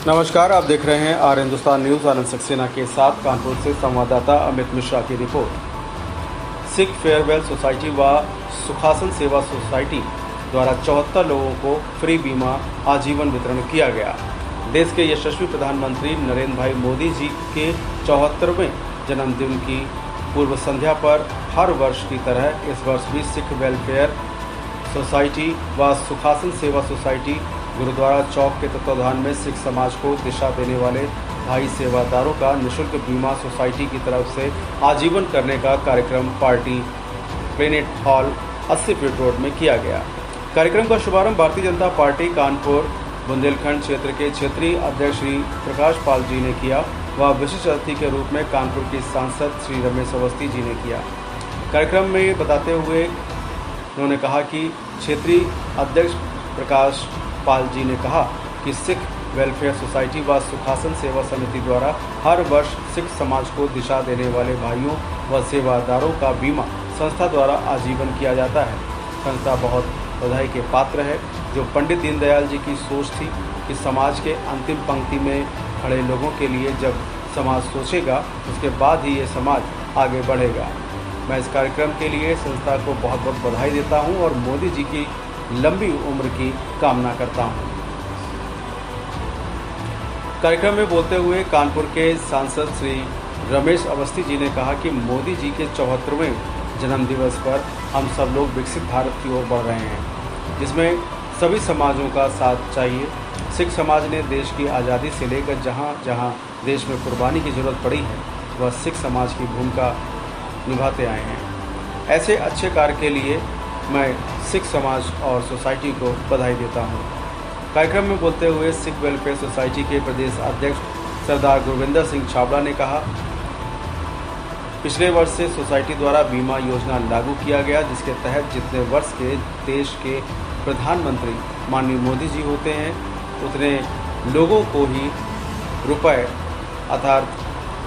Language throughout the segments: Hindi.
नमस्कार, आप देख रहे हैं आर हिंदुस्तान न्यूज़। आनंद सक्सेना के साथ कानपुर से संवाददाता अमित मिश्रा की रिपोर्ट। सिख फेयरवेल सोसाइटी व सुखासन सेवा सोसाइटी द्वारा 74 लोगों को फ्री बीमा आजीवन वितरण किया गया। देश के यशस्वी प्रधानमंत्री नरेंद्र भाई मोदी जी के 74वें जन्मदिन की पूर्व संध्या पर हर वर्ष की तरह इस वर्ष भी सिख वेलफेयर सोसाइटी व सुखासन सेवा सोसाइटी गुरुद्वारा चौक के तत्वाधान में सिख समाज को दिशा देने वाले भाई सेवादारों का निःशुल्क बीमा सोसाइटी की तरफ से आजीवन करने का कार्यक्रम party planet hall 80 feet road में किया गया। कार्यक्रम का शुभारंभ भारतीय जनता पार्टी कानपुर बुंदेलखंड क्षेत्र के क्षेत्रीय अध्यक्ष श्री प्रकाश पाल जी ने किया व विशिष्ट अतिथि के रूप में कानपुर के सांसद श्री रमेश अवस्थी जी ने किया। कार्यक्रम में बताते हुए उन्होंने कहा कि क्षेत्रीय अध्यक्ष प्रकाश पाल जी ने कहा कि सिख वेलफेयर सोसाइटी व सुखासन सेवा समिति द्वारा हर वर्ष सिख समाज को दिशा देने वाले भाइयों व सेवादारों का बीमा संस्था द्वारा आजीवन किया जाता है। संस्था बहुत बधाई के पात्र है, जो पंडित दीनदयाल जी की सोच थी कि समाज के अंतिम पंक्ति में खड़े लोगों के लिए जब समाज सोचेगा उसके बाद ही ये समाज आगे बढ़ेगा। मैं इस कार्यक्रम के लिए संस्था को बहुत बहुत बधाई देता हूँ और मोदी जी की लंबी उम्र की कामना करता हूं। कार्यक्रम में बोलते हुए कानपुर के सांसद श्री रमेश अवस्थी जी ने कहा कि मोदी जी के 74वें जन्मदिवस पर हम सब लोग विकसित भारत की ओर बढ़ रहे हैं, जिसमें सभी समाजों का साथ चाहिए। सिख समाज ने देश की आज़ादी से लेकर जहां जहां देश में कुर्बानी की जरूरत पड़ी है वह सिख समाज की भूमिका निभाते आए हैं। ऐसे अच्छे कार्य के लिए मैं सिख समाज और सोसाइटी को बधाई देता हूं। कार्यक्रम में बोलते हुए सिख वेलफेयर सोसाइटी के प्रदेश अध्यक्ष सरदार गुरविंदर सिंह छाबड़ा ने कहा, पिछले वर्ष से सोसाइटी द्वारा बीमा योजना लागू किया गया, जिसके तहत जितने वर्ष के देश के प्रधानमंत्री माननीय मोदी जी होते हैं उतने लोगों को ही रुपए अर्थात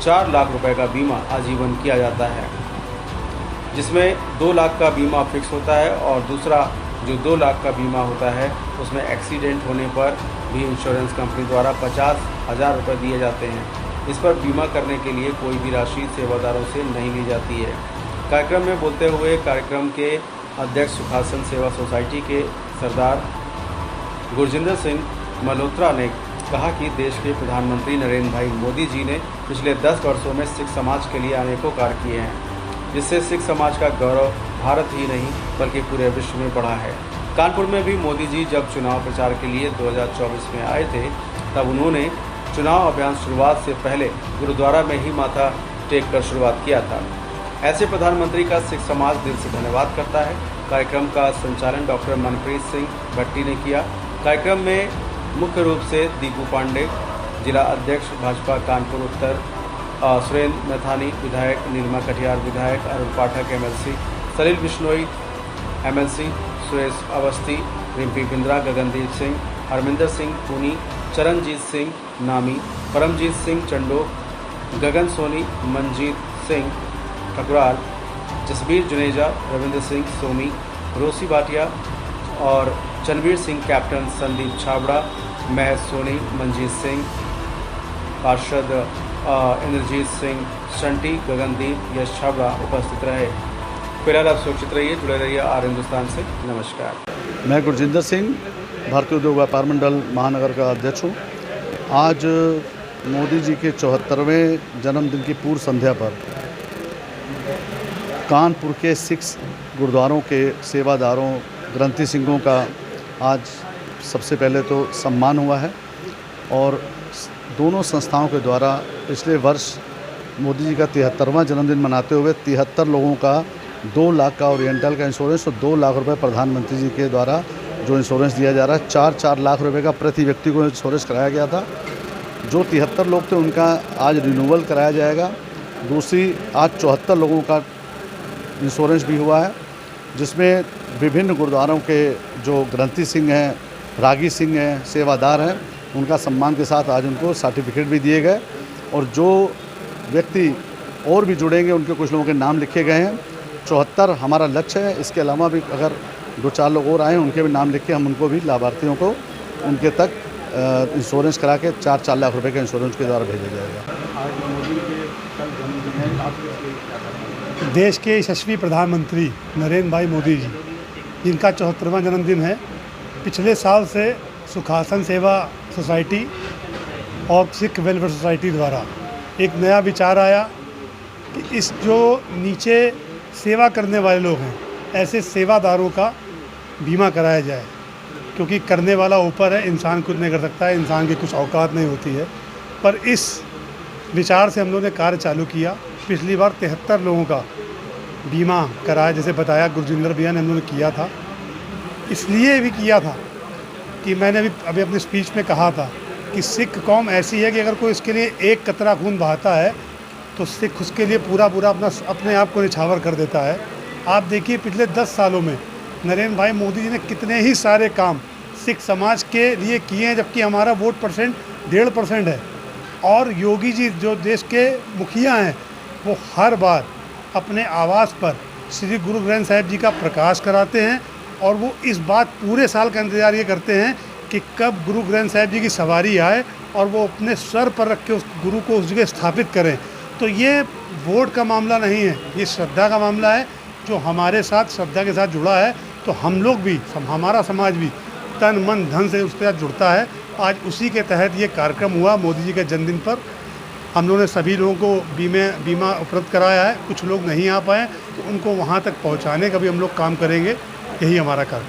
4 लाख रुपए का बीमा आजीवन किया जाता है, जिसमें 2 लाख का बीमा फिक्स होता है और दूसरा जो 2 लाख का बीमा होता है उसमें एक्सीडेंट होने पर भी इंश्योरेंस कंपनी द्वारा 50,000 रुपये दिए जाते हैं। इस पर बीमा करने के लिए कोई भी राशि सेवादारों से नहीं ली जाती है। कार्यक्रम में बोलते हुए कार्यक्रम के अध्यक्ष सुखासन सेवा सोसाइटी के सरदार गुरजिंदर सिंह मल्होत्रा ने कहा कि देश के प्रधानमंत्री नरेंद्र भाई मोदी जी ने पिछले 10 वर्षों में सिख समाज के लिए अनेकों कार्य किए हैं, जिससे सिख समाज का गौरव भारत ही नहीं बल्कि पूरे विश्व में बढ़ा है। कानपुर में भी मोदी जी जब चुनाव प्रचार के लिए 2024 में आए थे तब उन्होंने चुनाव अभियान शुरुआत से पहले गुरुद्वारा में ही माथा टेक कर शुरुआत किया था। ऐसे प्रधानमंत्री का सिख समाज दिल से धन्यवाद करता है। कार्यक्रम का संचालन डॉक्टर मनप्रीत सिंह भट्टी ने किया। कार्यक्रम में मुख्य रूप से दीपू पांडे जिला अध्यक्ष भाजपा कानपुर उत्तर, सुरेंद्र मैथानी विधायक, नीलिमा कटियार विधायक, अरुण पाठक एमएलसी, सलील बिश्नोई एमएलसी, सुरेश अवस्थी, रिम्पी बिंद्रा, गगनदीप सिंह, हरमिंदर सिंह पूनी, चरणजीत सिंह नामी, परमजीत सिंह चंडो, गगन सोनी, मंजीत सिंह ठकुराल, जसबीर जुनेजा, रविंद्र सिंह सोमी, रोसी भाटिया और चनवीर सिंह, कैप्टन संदीप छाबड़ा, महज सोनी, मंजीत सिंह, पार्षद इंद्रजीत सिंह शंटी, गगनदीप, यश छाबड़ा उपस्थित रहे। फिलहाल आप सुरक्षित रहिए, जुड़े रहिए आर हिंदुस्तान से। नमस्कार। मैं गुरजिंदर सिंह भारतीय उद्योग व्यापार मंडल महानगर का अध्यक्ष हूँ। आज मोदी जी के 74वें जन्मदिन की पूर्व संध्या पर कानपुर के सिख गुरुद्वारों के सेवादारों ग्रंथी सिंहों का आज सबसे पहले तो सम्मान हुआ है और दोनों संस्थाओं के द्वारा पिछले वर्ष मोदी जी का 73वां जन्मदिन मनाते हुए 73 लोगों का 2 लाख का ओरिएंटल का इंश्योरेंस और 2 लाख रुपए प्रधानमंत्री जी के द्वारा जो इंश्योरेंस दिया जा रहा है, 4-4 लाख रुपए का प्रति व्यक्ति को इंश्योरेंस कराया गया था। जो 73 लोग थे उनका आज रिन्यूअल कराया जाएगा। दूसरी आज 74 लोगों का इंश्योरेंस भी हुआ है, जिसमें विभिन्न गुरुद्वारों के जो ग्रंथी सिंह हैं, रागी सिंह हैं, सेवादार हैं, उनका सम्मान के साथ आज उनको सर्टिफिकेट भी दिए गए और जो व्यक्ति और भी जुड़ेंगे उनके कुछ लोगों के नाम लिखे गए हैं। 74 हमारा लक्ष्य है। इसके अलावा भी अगर 2-4 लोग और आए उनके भी नाम लिख के हम उनको भी लाभार्थियों को उनके तक इंश्योरेंस करा के 4 लाख रुपए का इंश्योरेंस के द्वारा भेजा जाएगा। आज मोदी के कल जन्मदिन है, आप इसके लिए क्या करना? देश के यशस्वी प्रधानमंत्री नरेंद्र भाई मोदी जी, जिनका 74वां जन्मदिन है, पिछले साल से सुखासन सेवा सोसाइटी और सिख वेलफेयर सोसाइटी द्वारा एक नया विचार आया कि इस जो नीचे सेवा करने वाले लोग हैं, ऐसे सेवादारों का बीमा कराया जाए, क्योंकि करने वाला ऊपर है, इंसान कुछ नहीं कर सकता है, इंसान की कुछ औकात नहीं होती है। पर इस विचार से हम लोगों ने कार्य चालू किया। पिछली बार 73 लोगों का बीमा कराया, जैसे बताया गुरजिंदर भैया ने हम लोगों ने किया था। इसलिए भी किया था कि मैंने अभी अपनी स्पीच में कहा था कि सिख कौम ऐसी है कि अगर कोई इसके लिए एक कतरा खून बहाता है तो सिख उसके लिए पूरा अपने आप को निछावर कर देता है। आप देखिए पिछले 10 सालों में नरेंद्र भाई मोदी जी ने कितने ही सारे काम सिख समाज के लिए किए हैं, जबकि हमारा वोट परसेंट 1.5% है। और योगी जी जो देश के मुखिया हैं, वो हर बार अपने आवास पर श्री गुरु ग्रंथ साहिब जी का प्रकाश कराते हैं और वो इस बात पूरे साल का इंतज़ार ये करते हैं कि कब गुरु ग्रंथ साहिब जी की सवारी आए और वो अपने सर पर रख के उस गुरु को उस जगह स्थापित करें। तो ये वोट का मामला नहीं है, ये श्रद्धा का मामला है जो हमारे साथ श्रद्धा के साथ जुड़ा है। तो हम लोग भी, हमारा समाज भी तन मन धन से उसके साथ जुड़ता है। आज उसी के तहत ये कार्यक्रम हुआ मोदी जी के जन्मदिन पर। हम लोगों ने सभी लोगों को बीमा उपलब्ध कराया है। कुछ लोग नहीं आ पाए तो उनको वहाँ तक पहुँचाने का भी हम लोग काम करेंगे। यही हमारा कार्य है।